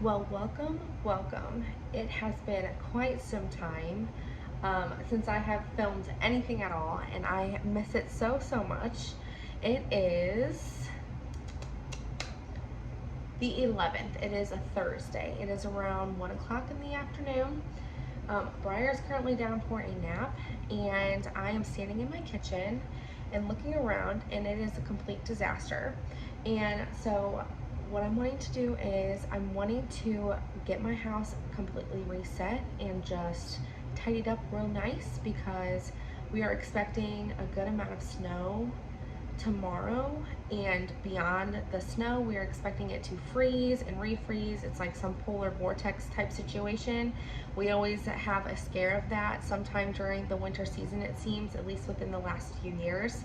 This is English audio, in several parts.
Well, welcome. It has been quite some time since I have filmed anything at all, and I miss it so much. It is the 11th. It is a Thursday. It is around 1 o'clock in the afternoon. Briar is currently down for a nap, and I am standing in my kitchen and looking around, and it is a complete disaster. And so what I'm wanting to do is I'm wanting to get my house completely reset and just tidied up real nice because we are expecting a good amount of snow tomorrow, and beyond the snow we are expecting it to freeze and refreeze. It's like some polar vortex type situation. We always have a scare of that sometime during the winter season, it seems, at least within the last few years.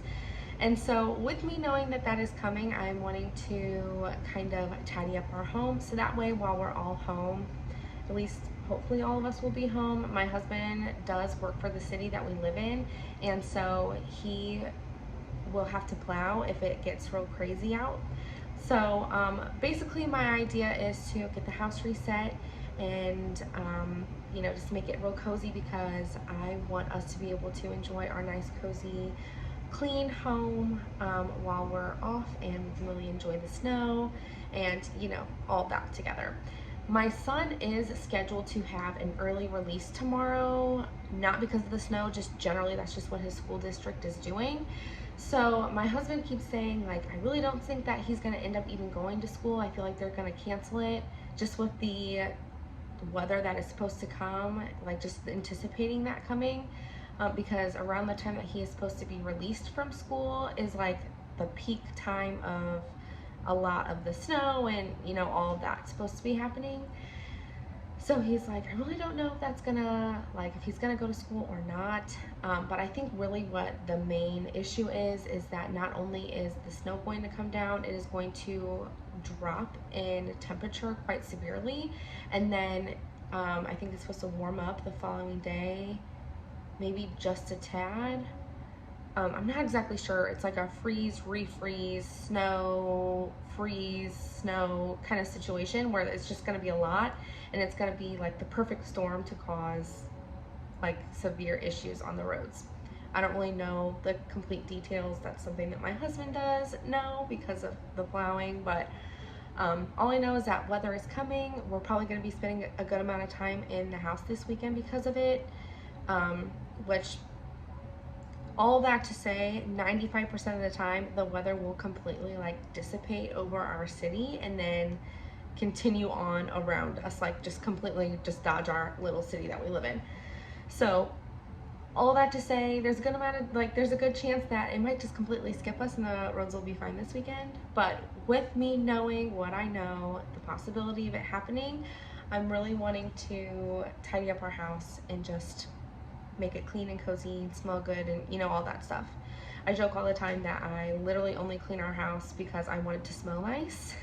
And so with me knowing that that is coming, I'm wanting to kind of tidy up our home so that way while we're all home, at least hopefully all of us will be home. My husband does work for the city that we live in, and so he will have to plow if it gets real crazy out. So basically my idea is to get the house reset and just make it real cozy because I want us to be able to enjoy our nice cozy clean home while we're off and really enjoy the snow and all that together. My son is scheduled to have an early release tomorrow, not because of the snow, just generally that's just what his school district is doing. So my husband keeps saying, like, I really don't think that he's gonna end up even going to school. I feel like they're gonna cancel it just with the weather that is supposed to come, like just anticipating that coming. Because around the time that he is supposed to be released from school is like the peak time of a lot of the snow and all of that's supposed to be happening. So he's like, I really don't know if that's gonna, like, if he's gonna go to school or not. But I think really what the main issue is that not only is the snow going to come down, it is going to drop in temperature quite severely. And then I think it's supposed to warm up the following day, maybe just a tad. I'm not exactly sure. It's like a freeze, refreeze, snow, freeze, snow kind of situation where it's just going to be a lot, and it's going to be like the perfect storm to cause like severe issues on the roads. I don't really know the complete details. That's something that my husband does know because of the plowing, but all I know is that weather is coming. We're probably going to be spending a good amount of time in the house this weekend because of it, which all that to say 95% of the time the weather will completely like dissipate over our city and then continue on around us, like just completely just dodge our little city that we live in. So all that to say, there's a good amount of there's a good chance that it might just completely skip us and the roads will be fine this weekend. But with me knowing what I know, the possibility of it happening, I'm really wanting to tidy up our house and just make it clean and cozy and smell good and all that stuff. I joke all the time that I literally only clean our house because I want it to smell nice.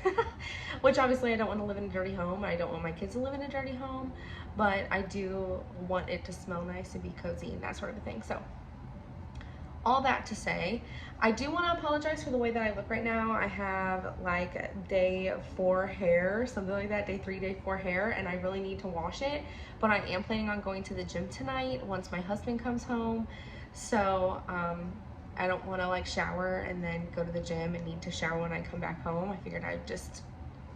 Which obviously I don't want to live in a dirty home. I don't want my kids to live in a dirty home, but I do want it to smell nice and be cozy and that sort of thing. So all that to say, I do want to apologize for the way that I look right now. I have like day 4 hair, something like that, day 3, day 4 hair, and I really need to wash it. But I am planning on going to the gym tonight once my husband comes home. So I don't want to like shower and then go to the gym and need to shower when I come back home. I figured I'd just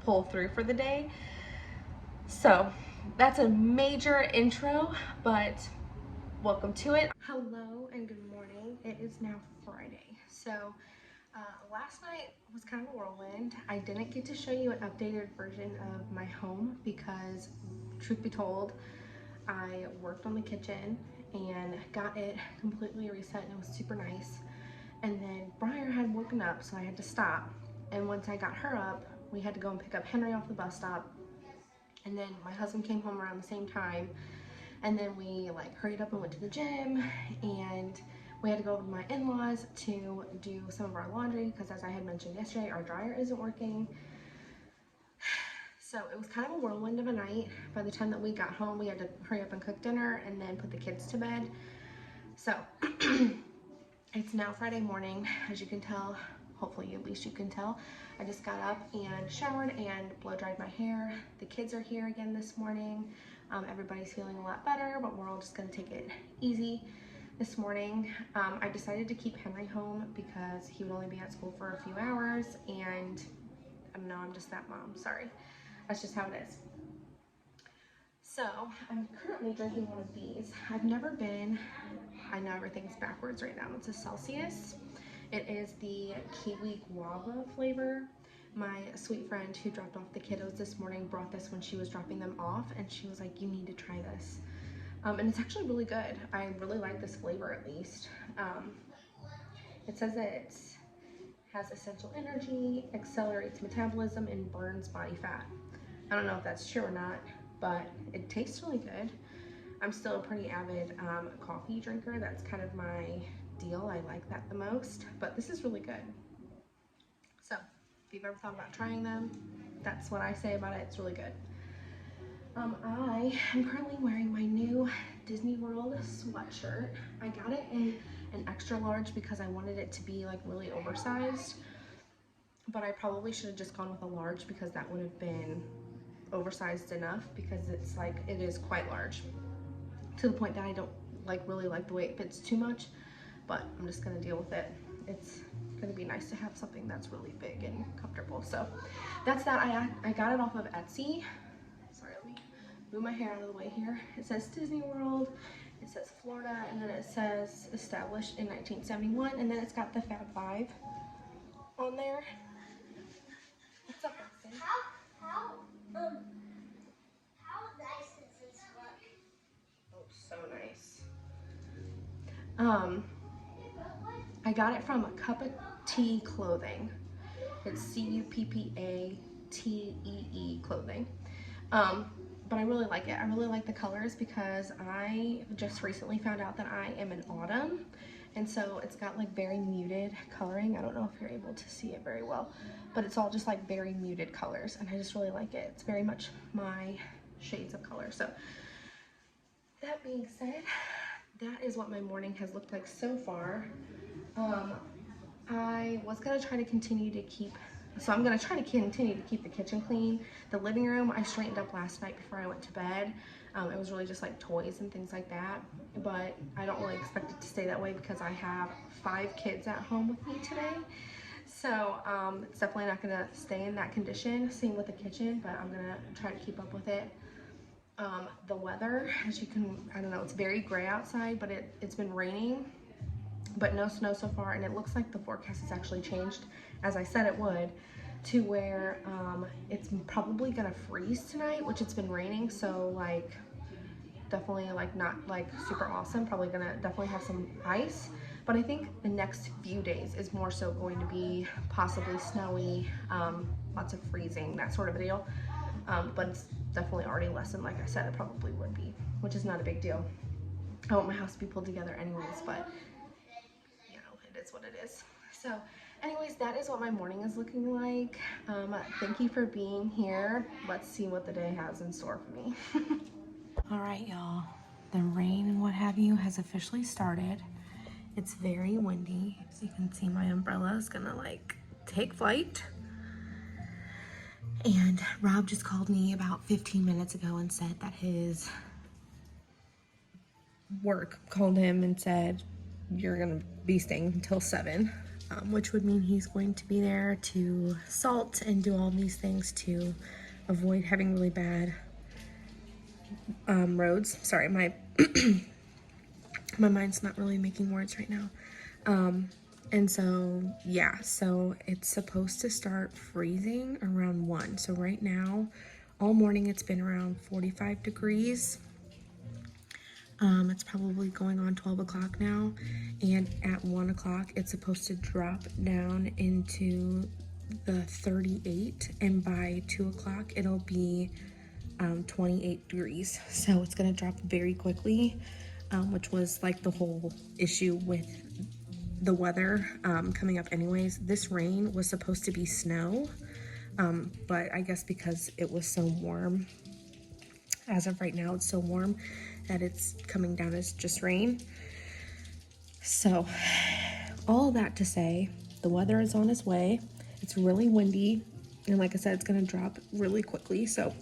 pull through for the day. So that's a major intro, but welcome to it. Hello and good morning. It is now Friday. So last night was kind of a whirlwind. I didn't get to show you an updated version of my home because, truth be told, I worked on the kitchen and got it completely reset and it was super nice. And then Briar had woken up, so I had to stop. And once I got her up, we had to go and pick up Henry off the bus stop. And then my husband came home around the same time. And then we like hurried up and went to the gym, and we had to go over to my in-laws to do some of our laundry because, as I had mentioned yesterday, our dryer isn't working. So it was kind of a whirlwind of a night. By the time that we got home, we had to hurry up and cook dinner and then put the kids to bed. So it's now Friday morning. As you can tell, hopefully at least you can tell. I just got up and showered and blow dried my hair. The kids are here again this morning. Everybody's feeling a lot better, but we're all just gonna take it easy this morning. I decided to keep Henry home because he would only be at school for a few hours, and I don't know, I'm just that mom, sorry. That's just how it is. So I'm currently drinking one of these. I've never been, I know everything's backwards right now. It's a Celsius. It is the kiwi guava flavor. My sweet friend who dropped off the kiddos this morning brought this when she was dropping them off, and she was like, you need to try this. And it's actually really good. I really like this flavor at least. It says that it has essential energy, accelerates metabolism, and burns body fat. I don't know if that's true or not, but it tastes really good. I'm still a pretty avid coffee drinker. That's kind of my deal. I like that the most, but this is really good. So if you've ever thought about trying them, that's what I say about it. It's really good. I am currently wearing my new Disney World sweatshirt. I got it in an extra large because I wanted it to be like really oversized, but I probably should have just gone with a large because that would have been oversized enough, because it's like, it is quite large to the point that I don't really like the way it fits too much, but I'm just gonna deal with it. It's gonna be nice to have something that's really big and comfortable. So that's that. I got it off of Etsy. Sorry, let me move my hair out of the way here. It says Disney World, it says Florida, and then it says established in 1971, and then it's got the Fab Five on there. What's up, Austin? How nice is this book? Oh, so nice. I got it from Cup of Tea Clothing. It's Cuppatee clothing. But I really like it. I really like the colors because I just recently found out that I am an autumn, and so it's got like very muted coloring. I don't know if you're able to see it very well, but it's all just like very muted colors, and I just really like it. It's very much my shades of color. So that being said, that is what my morning has looked like so far. I was gonna try to continue to keep, so I'm gonna try to continue to keep the kitchen clean. The living room I straightened up last night before I went to bed. It was really just like toys and things like that, but I don't really expect it to stay that way because I have 5 kids at home with me today. So it's definitely not gonna stay in that condition. Same with the kitchen, but I'm gonna try to keep up with it. The weather, as you can, I don't know, it's very gray outside, but it's been raining, but no snow so far, and it looks like the forecast has actually changed, as I said it would, to where it's probably gonna freeze tonight, which it's been raining, so like definitely like not like super awesome, probably gonna definitely have some ice, but I think the next few days is more so going to be possibly snowy, lots of freezing, that sort of a deal, but it's definitely already less than like I said it probably would be, which is not a big deal. I want my house to be pulled together anyways, but you know, it is what it is. So anyways, that is what my morning is looking like. Thank you for being here. Let's see what the day has in store for me. All right, y'all. The rain and what have you has officially started. It's very windy. As you can see, my umbrella is gonna like take flight. And Rob just called me about 15 minutes ago and said that his work called him and said, you're gonna be staying until 7, which would mean he's going to be there to salt and do all these things to avoid having really bad roads. Sorry, my my mind's not really making words right now. And so, yeah, so it's supposed to start freezing around 1. So right now, all morning it's been around 45 degrees. It's probably going on 12 o'clock now, and at 1 o'clock it's supposed to drop down into the 38, and by 2 o'clock it'll be 28 degrees. So it's gonna drop very quickly, which was like the whole issue with the weather coming up anyways. This rain was supposed to be snow, but I guess because it was so warm, as of right now it's so warm that it's coming down as just rain. So all that to say, The weather is on its way. It's really windy, and like I said, it's gonna drop really quickly, so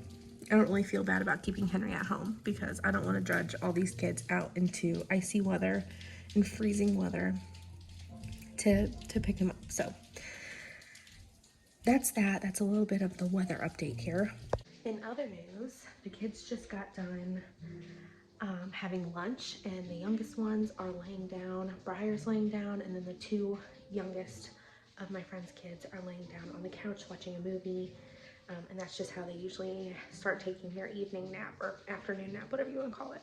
I don't really feel bad about keeping Henry at home because I don't want to drudge all these kids out into icy weather and freezing weather to pick him up. So that's that. That's a little bit of the weather update here. In other news, the kids just got done having lunch, and the youngest ones are laying down. Briar's laying down, and then the two youngest of my friend's kids are laying down on the couch watching a movie. And that's just how they usually start taking their evening nap or afternoon nap, whatever you want to call it.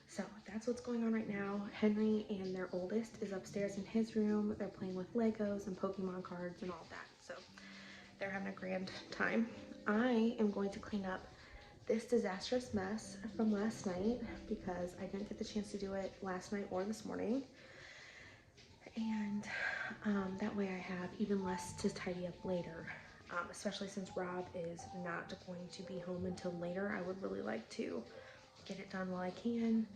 So that's what's going on right now. Henry and their oldest is upstairs in his room. They're playing with Legos and Pokemon cards and all that. So they're having a grand time. I am going to clean up this disastrous mess from last night because I didn't get the chance to do it last night or this morning. And that way I have even less to tidy up later, especially since Rob is not going to be home until later. I would really like to get it done while I can.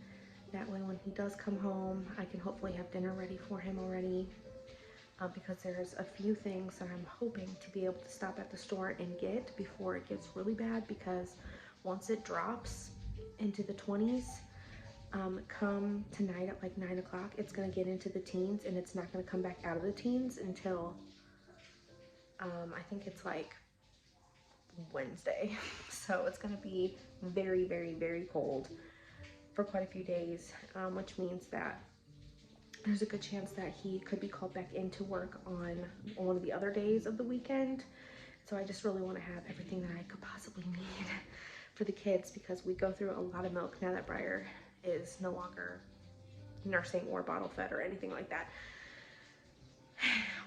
That way when he does come home, I can hopefully have dinner ready for him already, because there's a few things that I'm hoping to be able to stop at the store and get before it gets really bad, because once it drops into the 20s, come tonight at like 9 o'clock, it's gonna get into the teens, and it's not gonna come back out of the teens until I think it's like Wednesday. So it's gonna be very, very, very cold for quite a few days, which means that there's a good chance that he could be called back into work on one of the other days of the weekend. So I just really want to have everything that I could possibly need for the kids, because we go through a lot of milk now that Briar is no longer nursing or bottle fed or anything like that.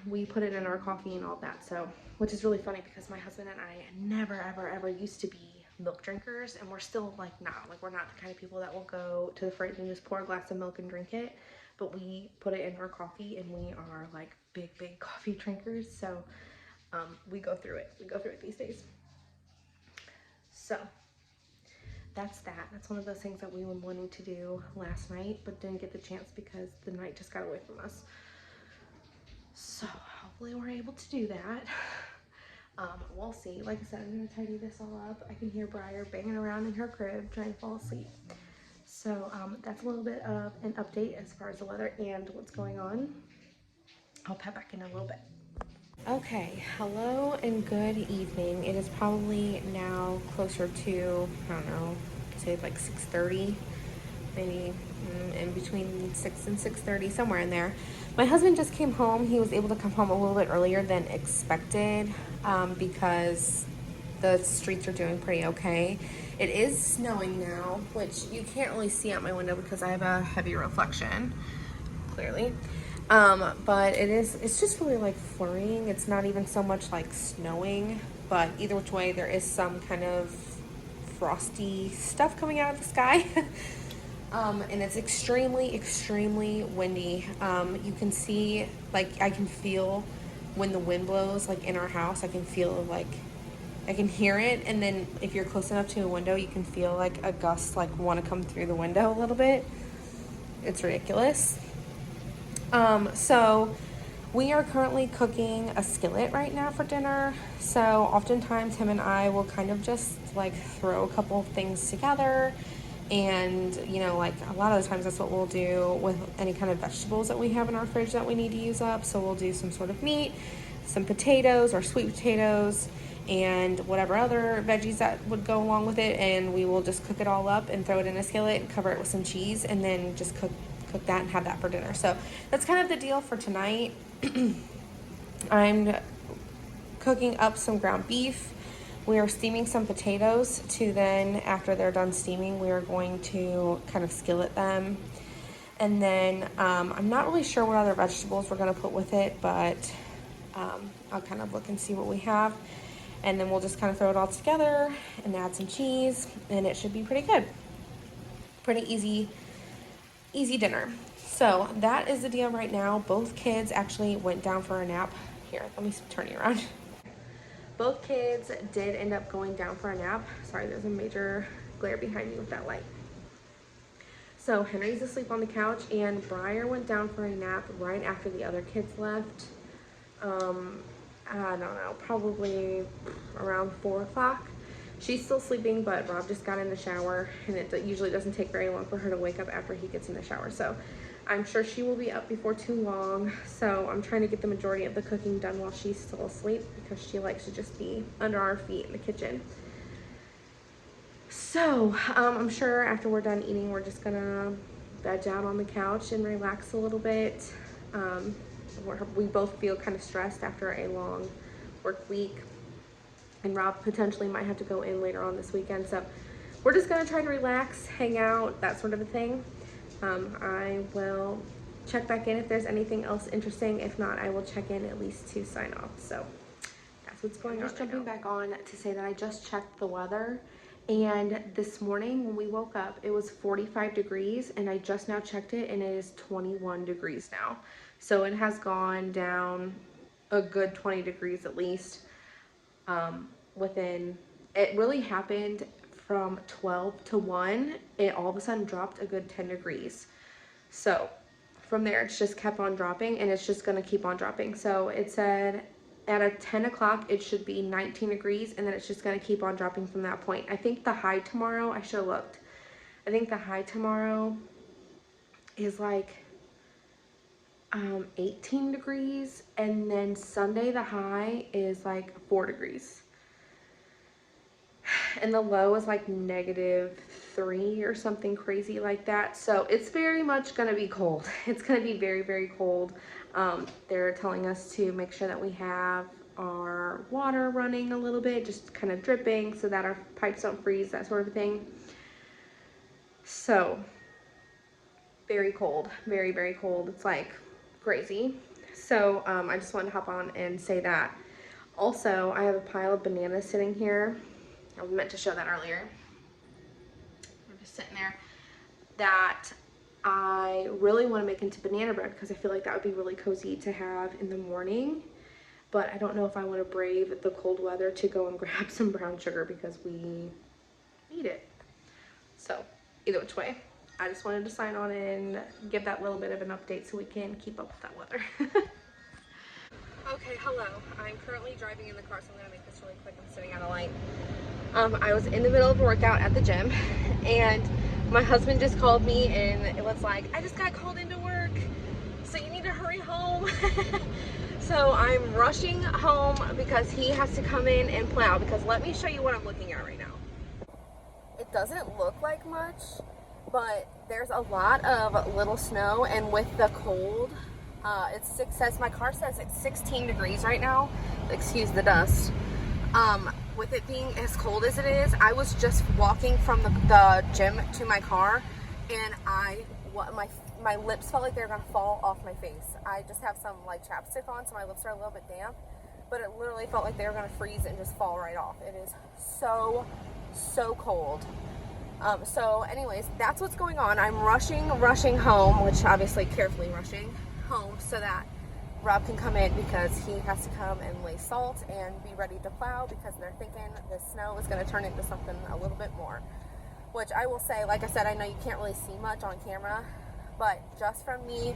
We put it in our coffee and all that, so, which is really funny because my husband and I never ever ever used to be milk drinkers, and we're still like not, like we're not the kind of people that will go to the fridge and just pour a glass of milk and drink it, but we put it in our coffee, and we are like big coffee drinkers. So we go through it these days. So that's that. That's one of those things that we were wanting to do last night but didn't get the chance because the night just got away from us. So hopefully we're able to do that. We'll see. Like I said, I'm gonna tidy this all up. I can hear Briar banging around in her crib trying to fall asleep. So that's a little bit of an update as far as the weather and what's going on. I'll pop back in a little bit. Okay, hello and good evening. It is probably now closer to, I don't know, say like 6:30, maybe in between 6 and 6:30, somewhere in there. My husband just came home. He was able to come home a little bit earlier than expected because the streets are doing pretty okay. It is snowing now, which you can't really see out my window because I have a heavy reflection, clearly. But it's just really like flurrying. It's not even so much like snowing, but either which way there is some kind of frosty stuff coming out of the sky. And it's extremely windy. You can see, like, I can feel when the wind blows, like in our house, I can feel like, I can hear it. And then if you're close enough to a window, you can feel like a gust, like want to come through the window a little bit. It's ridiculous. So we are currently cooking a skillet right now for dinner. So oftentimes him and I will kind of just like throw a couple of things together. And, you know, like a lot of the times that's what we'll do with any kind of vegetables that we have in our fridge that we need to use up. So we'll do some sort of meat, some potatoes or sweet potatoes, and whatever other veggies that would go along with it. And we will just cook it all up and throw it in a skillet and cover it with some cheese, and then just cook that and have that for dinner. So that's kind of the deal for tonight. I'm cooking up some ground beef. We are steaming some potatoes to then, after they're done steaming, we are going to kind of skillet them. And then I'm not really sure what other vegetables we're going to put with it, but I'll kind of look and see what we have. And then we'll just kind of throw it all together and add some cheese, and it should be pretty good. Pretty easy dinner. So that is the deal right now. Both kids actually went down for a nap. Here, let me turn you around. Both kids did end up going down for a nap. Sorry, there's a major glare behind me with that light. So Henry's asleep on the couch, and Briar went down for a nap right after the other kids left. I don't know, probably around 4 o'clock. She's still sleeping, but Rob just got in the shower, and it usually doesn't take very long for her to wake up after he gets in the shower. So I'm sure she will be up before too long. So I'm trying to get the majority of the cooking done while she's still asleep, because she likes to just be under our feet in the kitchen. So I'm sure after we're done eating, we're just gonna veg out on the couch and relax a little bit. We both feel kind of stressed after a long work week, and Rob potentially might have to go in later on this weekend. So we're just gonna try to relax, hang out, that sort of a thing. I will check back in if there's anything else interesting. If not, I will check in at least to sign off. So that's what's going on. Just jumping back on to say that I just checked the weather, and this morning when we woke up, it was 45 degrees, and I just now checked it, and it is 21 degrees now. So it has gone down a good 20 degrees at least. It really happened from 12 to 1. It all of a sudden dropped a good 10 degrees. So from there, it's just kept on dropping, and it's just gonna keep on dropping. So it said at a 10 o'clock, it should be 19 degrees, and then it's just gonna keep on dropping from that point. I think the high tomorrow, I should have looked. I think the high tomorrow is like 18 degrees, and then Sunday the high is like 4 degrees, and the low is like -3 or something crazy like that. So it's very much gonna be cold. It's gonna be very, very cold. They're telling us to make sure that we have our water running a little bit, just kind of dripping, so that our pipes don't freeze, that sort of thing. So very cold, very, very cold. It's like crazy. So I just wanted to hop on and say that. Also, I have a pile of bananas sitting here. I was meant to show that earlier. I'm just sitting there. That I really want to make into banana bread, because I feel like that would be really cozy to have in the morning. But I don't know if I want to brave the cold weather to go and grab some brown sugar, because we need it. So either which way, I just wanted to sign on and give that little bit of an update so we can keep up with that weather. Okay, hello. I'm currently driving in the car, so I'm gonna make this really quick. I'm sitting at a light. I was in the middle of a workout at the gym, and my husband just called me, and it was like, I just got called into work, so you need to hurry home. So I'm rushing home because he has to come in and plow, because let me show you what I'm looking at right now. It doesn't look like much, but there's a lot of little snow, and with the cold, my car says it's 16 degrees right now. Excuse the dust. With it being as cold as it is, I was just walking from the gym to my car, and my lips felt like they were gonna fall off my face. I just have some like chapstick on, so my lips are a little bit damp, but it literally felt like they were gonna freeze and just fall right off. It is so cold. So anyways, that's what's going on. I'm rushing home, which obviously carefully rushing home, so that Rob can come in, because he has to come and lay salt and be ready to plow, because they're thinking the snow is going to turn into something a little bit more. Which I will say, like I said, I know you can't really see much on camera, but just from me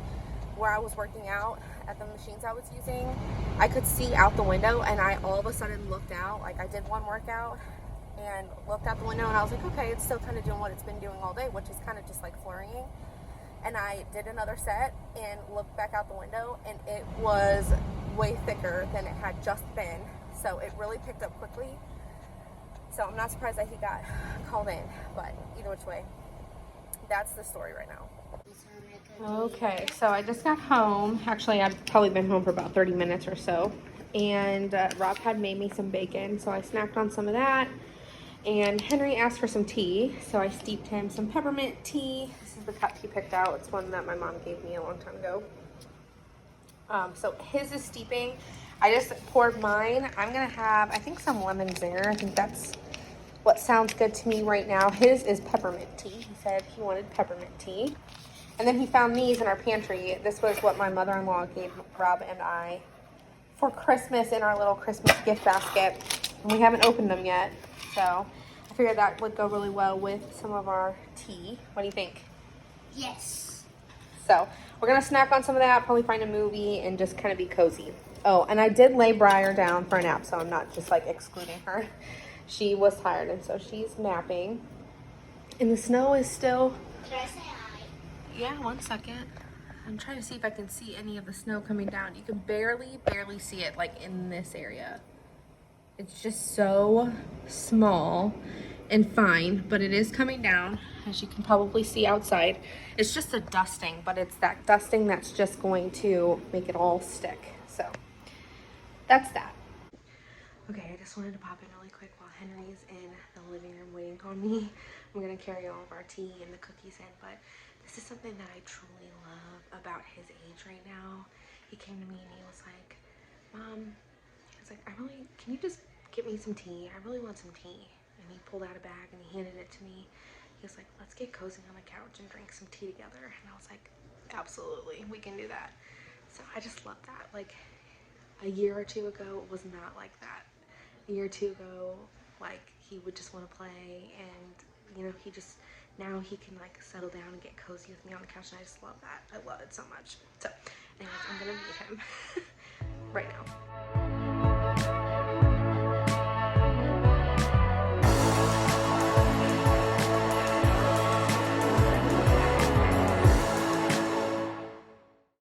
where I was working out at the machines I was using, I could see out the window, and I all of a sudden looked out. Like, I did one workout and looked out the window, and I was like, okay, it's still kind of doing what it's been doing all day, which is kind of just like flurrying. And I did another set and looked back out the window, and it was way thicker than it had just been. So it really picked up quickly. So I'm not surprised that he got called in, but either which way, that's the story right now. Okay, so I just got home. Actually, I've probably been home for about 30 minutes or so. And Rob had made me some bacon, so I snacked on some of that. And Henry asked for some tea, so I steeped him some peppermint tea. This is the cup he picked out. It's one that my mom gave me a long time ago. So his is steeping. I just poured mine. I'm gonna have, I think, some lemons there. I think that's what sounds good to me right now. His is peppermint tea. He said he wanted peppermint tea. And then he found these in our pantry. This was what my mother-in-law gave Rob and I for Christmas in our little Christmas gift basket. And we haven't opened them yet. So I figured that would go really well with some of our tea. What do you think? Yes. So we're gonna snack on some of that, probably find a movie and just kind of be cozy. Oh, and I did lay Briar down for a nap, so I'm not just like excluding her. She was tired, and so she's napping. And the snow is still... Can I say hi? Yeah, 1 second. I'm trying to see if I can see any of the snow coming down. You can barely see it like in this area. It's just so small and fine, but it is coming down, as you can probably see outside. It's just a dusting, but it's that dusting that's just going to make it all stick. So that's that. Okay, I just wanted to pop in really quick while Henry's in the living room waiting on me. I'm gonna carry all of our tea and the cookies in, but this is something that I truly love about his age right now. He came to me and he was like, Mom, he's like, can you just get me some tea? I really want some tea. And he pulled out a bag and he handed it to me. He was like, let's get cozy on the couch and drink some tea together. And I was like, absolutely, we can do that. So I just love that. Like a year or two ago, it was not like that. A year or two ago, like he would just want to play, and you know, now he can like settle down and get cozy with me on the couch, and I just love that. I love it so much. So anyways, I'm gonna meet him right now.